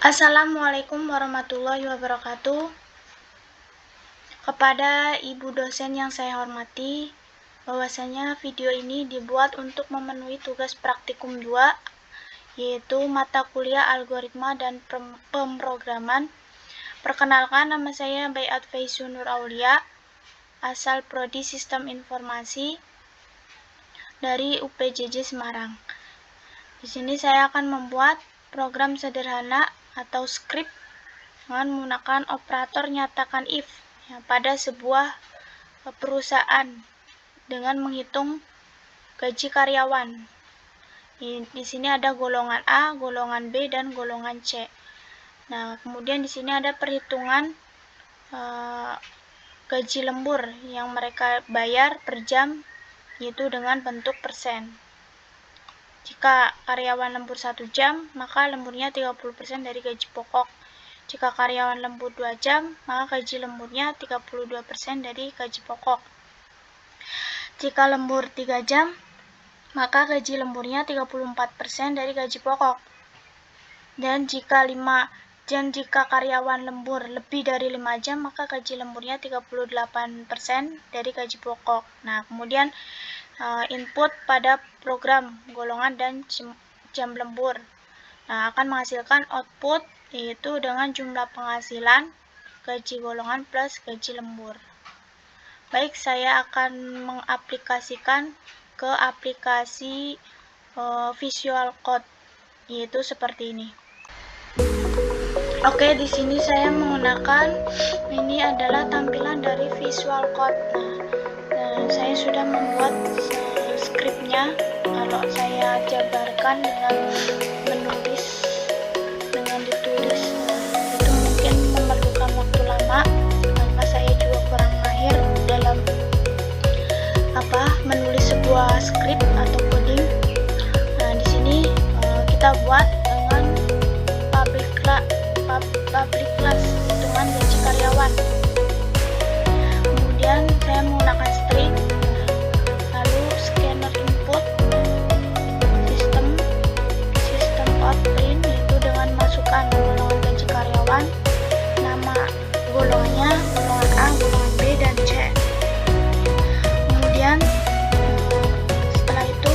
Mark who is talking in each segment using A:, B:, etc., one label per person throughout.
A: Assalamualaikum warahmatullahi wabarakatuh. Kepada ibu dosen yang saya hormati, bahwasanya video ini dibuat untuk memenuhi tugas praktikum 2, yaitu mata kuliah algoritma dan pemrograman. Perkenalkan, nama saya Baiat Faizu Nur Aulia, asal Prodi Sistem Informasi dari UPJJ Semarang. Di sini saya akan membuat program sederhana atau script dengan menggunakan operator nyatakan if pada sebuah perusahaan dengan menghitung gaji karyawan. Di sini ada golongan A, golongan B, dan golongan C. Nah, kemudian di sini ada perhitungan gaji lembur yang mereka bayar per jam, yaitu dengan bentuk persen. Jika karyawan lembur 1 jam, maka lemburnya 30% dari gaji pokok. Jika karyawan lembur 2 jam, maka gaji lemburnya 32% dari gaji pokok. Jika lembur 3 jam, maka gaji lemburnya 34% dari gaji pokok. Dan jika karyawan lembur lebih dari 5 jam, maka gaji lemburnya 38% dari gaji pokok. Nah, kemudian input pada program golongan dan jam lembur. Nah, akan menghasilkan output yaitu dengan jumlah penghasilan, gaji golongan plus gaji lembur. Baik, saya akan mengaplikasikan ke aplikasi Visual Code, yaitu seperti ini. Oke, di sini saya menggunakan, ini adalah tampilan dari Visual Code. Nah, saya sudah membuat skripnya. Kalau saya jabarkan dengan menulis, dengan ditulis, itu mungkin memerlukan waktu lama karena saya juga kurang mahir dalam menulis sebuah skrip atau coding. Nah, di sini kita buat dengan public class hitungan gaji karyawan. Kemudian saya menggunakan string, lalu scanner input, sistem out print, yaitu dengan masukkan golongan gaji karyawan, nama golongannya, golongan A, golongan B, dan C. Kemudian setelah itu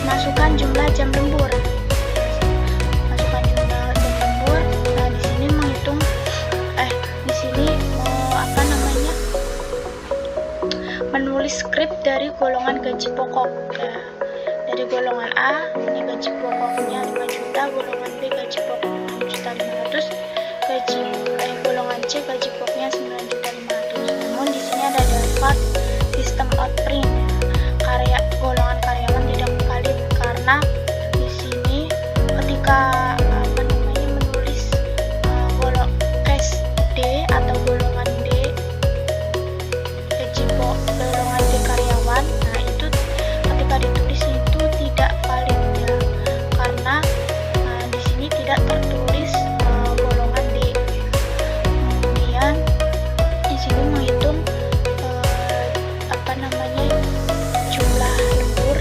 A: masukkan jumlah jam lembur. Nah, di sini menghitung menulis skrip dari golongan gaji pokok. Nah, dari golongan A, ini gaji pokoknya 5 juta, golongan B gaji pokok 6.500.000, golongan C gaji pokoknya 9.500.000. Namun di sini ada derivat sistem out print. Golongan karyawan tidak valid karena di sini ketika menulis case D atau golongan D, golongan D karyawan, nah itu ketika ditulis itu tidak valid ya, karena di sini tidak tertulis golongan D. Kemudian di sini menghitung jumlah lembur,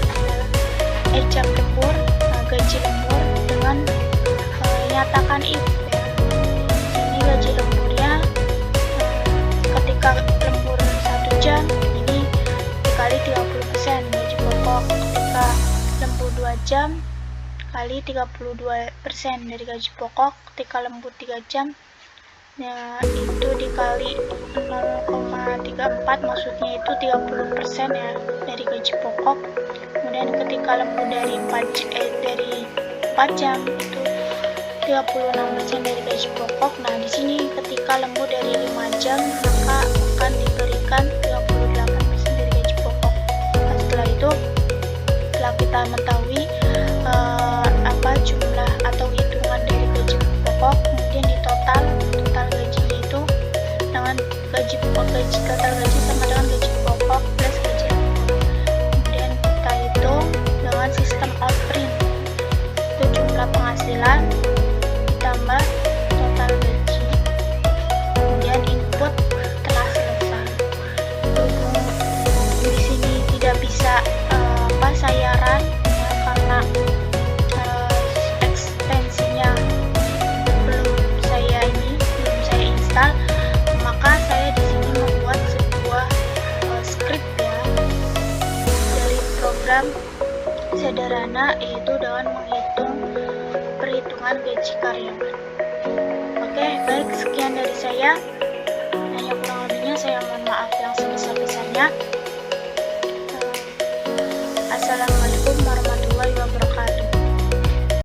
A: jam lembur, gaji lembur dengan nyatakan if ya. Ini gaji lemburnya ketika lembur 1 jam ini dikali 30% gaji pokok, ketika lembur 2 jam kali 32% dari gaji pokok, ketika lembur 3 jam nah itu dikali 0,34, maksudnya itu 30% ya dari gaji pokok. Kemudian ketika lembur dari 4 jam itu 36% dari gaji pokok. Nah, di sini ketika lembur dari 5 jam maka akan diberikan 38% dari gaji pokok. Nah, setelah itu, setelah kita mengetahui jumlah atau hitungan dari gaji pokok, kemudian di total gajinya itu dengan total gaji sama dengan gaji pokok plus gaji lembur. Kemudian kita hitung dengan sistem out print, itu jumlah penghasilan ditambah total gaji. Kemudian input telah selesai. Berhubung di sini tidak bisa sayaran ya, karena ekstensinya secara sederhana, yaitu dengan menghitung perhitungan gaji karyawan. Oke, baik, sekian dari saya. Hanya kurang lebihnya saya mohon maaf yang sebesar-besarnya.